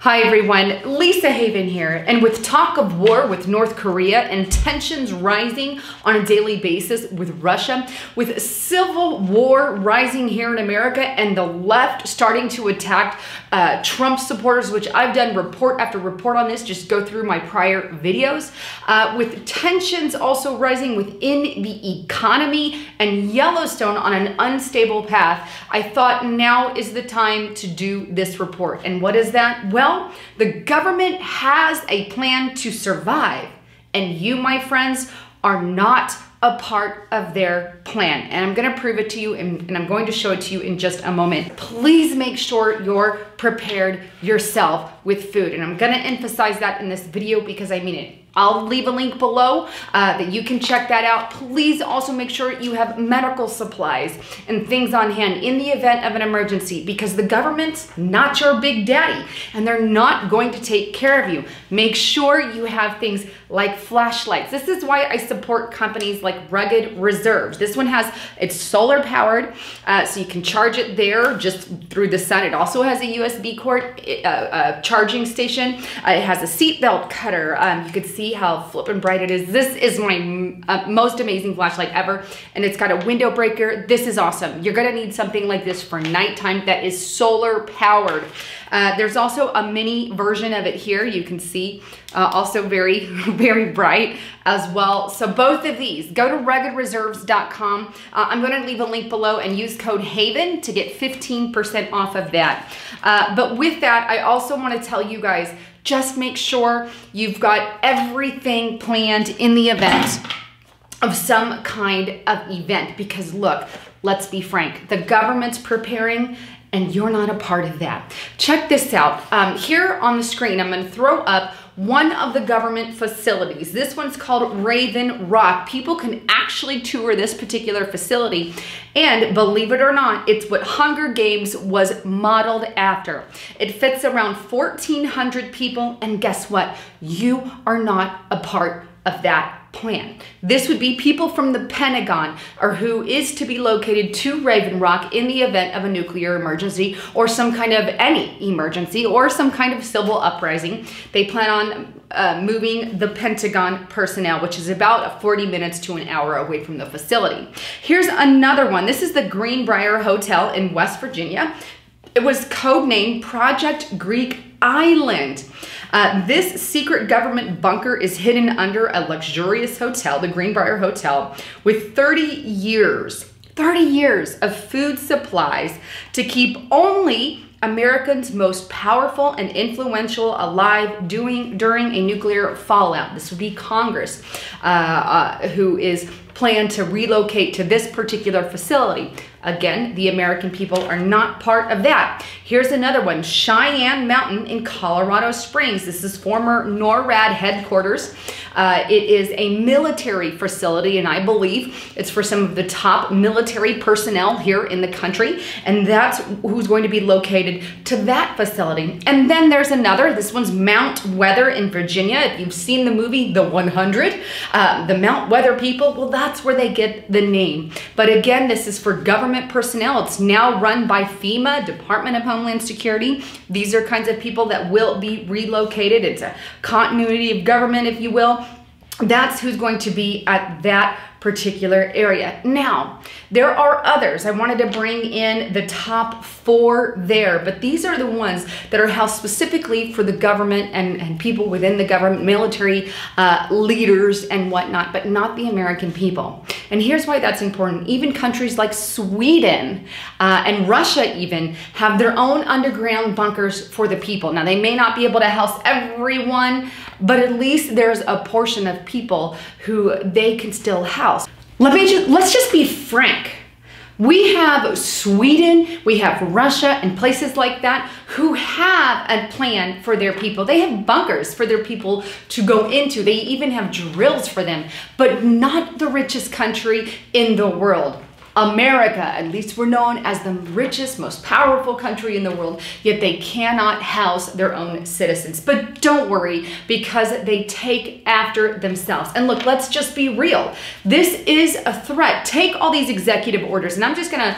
Hi everyone, Lisa Haven here, and with talk of war with North Korea and tensions rising on a daily basis with Russia, with civil war rising here in America and the left starting to attack Trump supporters, which I've done report after report on this, just go through my prior videos, with tensions also rising within the economy and Yellowstone on an unstable path, I thought now is the time to do this report. And what is that? Well, the government has a plan to survive, and you, my friends, are not a part of their plan. And I'm going to prove it to you, and I'm going to show it to you in just a moment. Please make sure you're prepared yourself with food. And I'm going to emphasize that in this video because I mean it. I'll leave a link below that you can check that out. Please also make sure you have medical supplies and things on hand in the event of an emergency, because the government's not your big daddy and they're not going to take care of you. Make sure you have things like flashlights. This is why I support companies like Rugged Reserves. This one it's solar powered, so you can charge it there just through the sun. It also has a USB cord charging station. It has a seatbelt cutter. You can see how flippin' bright it is. This is my most amazing flashlight ever, and it's got a window breaker. This is awesome. You're gonna need something like this for nighttime that is solar powered. There's also a mini version of it here. You can see also very, very bright as well. So both of these, go to ruggedreserves.com. I'm gonna leave a link below and use code HAVEN to get 15% off of that. But with that, I also wanna tell you guys, just make sure you've got everything planned in the event of some kind of event, because look, let's be frank, the government's preparing and you're not a part of that. Check this out. Here on the screen, I'm gonna throw up one of the government facilities. This one's called Raven Rock. People can actually tour this particular facility, and believe it or not, it's what Hunger Games was modeled after. It fits around 1,400 people, and guess what? You are not a part of that plan. This would be people from the Pentagon, or who is to be located to Raven Rock in the event of a nuclear emergency or some kind of any emergency or some kind of civil uprising. They plan on moving the Pentagon personnel, which is about 40 minutes to an hour away from the facility. Here's another one. This is the Greenbrier Hotel in West Virginia. It was codenamed Project Greek Island. This secret government bunker is hidden under a luxurious hotel, the Greenbrier Hotel, with 30 years of food supplies to keep only Americans' most powerful and influential alive during a nuclear fallout. This would be Congress, who is planned to relocate to this particular facility. Again, the American people are not part of that. Here's another one, Cheyenne Mountain in Colorado Springs. This is former NORAD headquarters. It is a military facility, and I believe it's for some of the top military personnel here in the country, and that's who's going to be located to that facility. And then there's another, this one's Mount Weather in Virginia. If you've seen the movie The 100, the Mount Weather people, well, that's where they get the name. But again, this is for government personnel. It's now run by FEMA, Department of Homeland Security. These are kinds of people that will be relocated. It's a continuity of government, if you will. That's who's going to be at that particular area. Now, there are others. I wanted to bring in the top 4 there, but these are the ones that are housed specifically for the government and people within the government, military leaders and whatnot, but not the American people. And here's why that's important. Even countries like Sweden and Russia even have their own underground bunkers for the people. Now, they may not be able to house everyone, but at least there's a portion of people who they can still house. Let's just be frank. We have Sweden, we have Russia, and places like that who have a plan for their people. They have bunkers for their people to go into. They even have drills for them, but not the richest country in the world. America, at least we're known as the richest, most powerful country in the world, yet they cannot house their own citizens. But don't worry, because they take after themselves. And look, let's just be real. This is a threat. Take all these executive orders, and I'm just gonna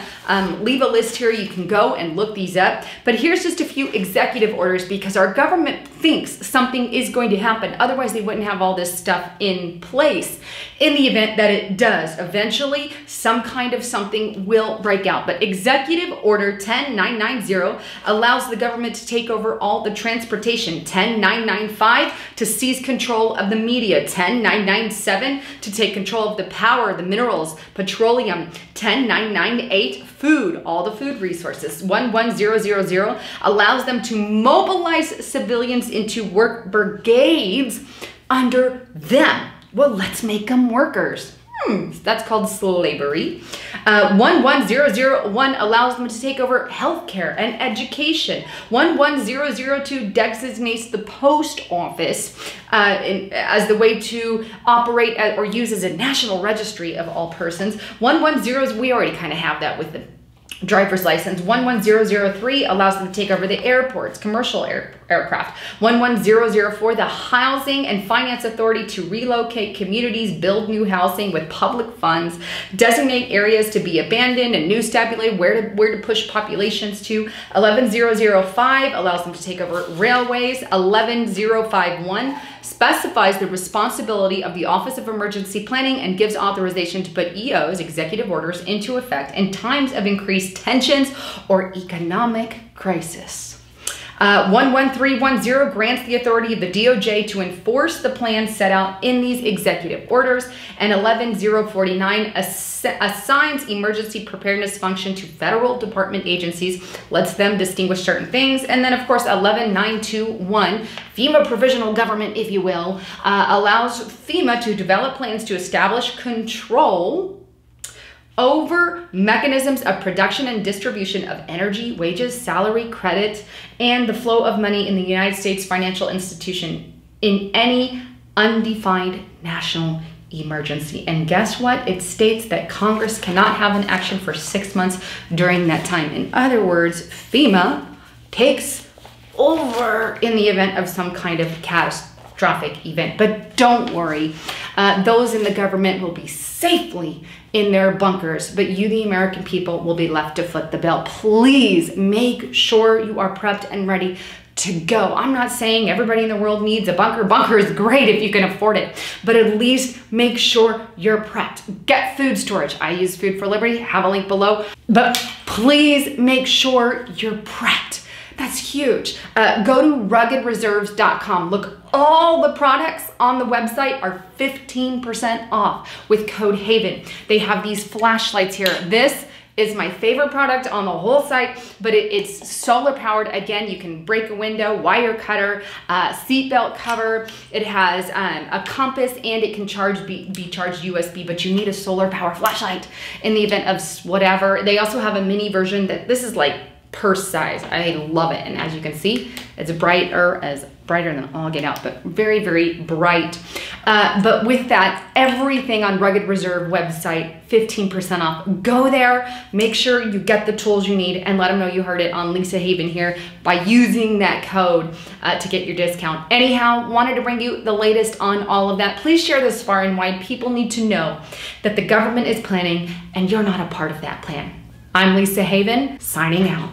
leave a list here. You can go and look these up. But here's just a few executive orders because our government thinks something is going to happen. Otherwise, they wouldn't have all this stuff in place. In the event that it does, eventually some kind of something will break out. But Executive Order 10990 allows the government to take over all the transportation. 10995 to seize control of the media. 10997 to take control of the power, the minerals, petroleum. 10998 food, all the food resources. 11000 allows them to mobilize civilians into work brigades under them. Well, let's make them workers. That's called slavery. 11001 allows them to take over healthcare and education. 11002 designates the post office as the way to operate or use as a national registry of all persons. 110, we already kind of have that with the driver's license. 11003 allows them to take over the airports, commercial aircraft. 11004, the Housing and Finance Authority to relocate communities, build new housing with public funds, designate areas to be abandoned and new stabulate where to push populations to. 11005 allows them to take over railways. 11051 specifies the responsibility of the Office of Emergency Planning and gives authorization to put EOs, executive orders, into effect in times of increased tensions or economic crisis. 11310 grants the authority of the DOJ to enforce the plans set out in these executive orders, and 11049 assigns emergency preparedness function to federal department agencies, lets them distinguish certain things, and then of course 11921, FEMA provisional government, if you will, allows FEMA to develop plans to establish control over mechanisms of production and distribution of energy, wages, salary, credit, and the flow of money in the United States financial institution in any undefined national emergency. And guess what? It states that Congress cannot have an action for 6 months during that time. In other words, FEMA takes over in the event of some kind of catastrophic event. But don't worry, those in the government will be safely in their bunkers, but you, the American people, will be left to foot the bill. Please make sure you are prepped and ready to go. I'm not saying everybody in the world needs a bunker. Bunker is great if you can afford it, but at least make sure you're prepped. Get food storage. I use Food for Liberty, have a link below, but please make sure you're prepped. That's huge. Go to ruggedreserves.com. Look, all the products on the website are 15% off with code HAVEN. They have these flashlights here. This is my favorite product on the whole site, but it's solar powered. Again, you can break a window, wire cutter, seatbelt cover. It has a compass, and it can be charged USB, but you need a solar power flashlight in the event of whatever. They also have a mini version that this is like purse size. I love it. And as you can see, it's brighter than all get out, but very, very bright. But with that, everything on Rugged Reserve website, 15% off. Go there, make sure you get the tools you need, and let them know you heard it on Lisa Haven here by using that code to get your discount. Anyhow, wanted to bring you the latest on all of that. Please share this far and wide. People need to know that the government is planning and you're not a part of that plan. I'm Lisa Haven, signing out.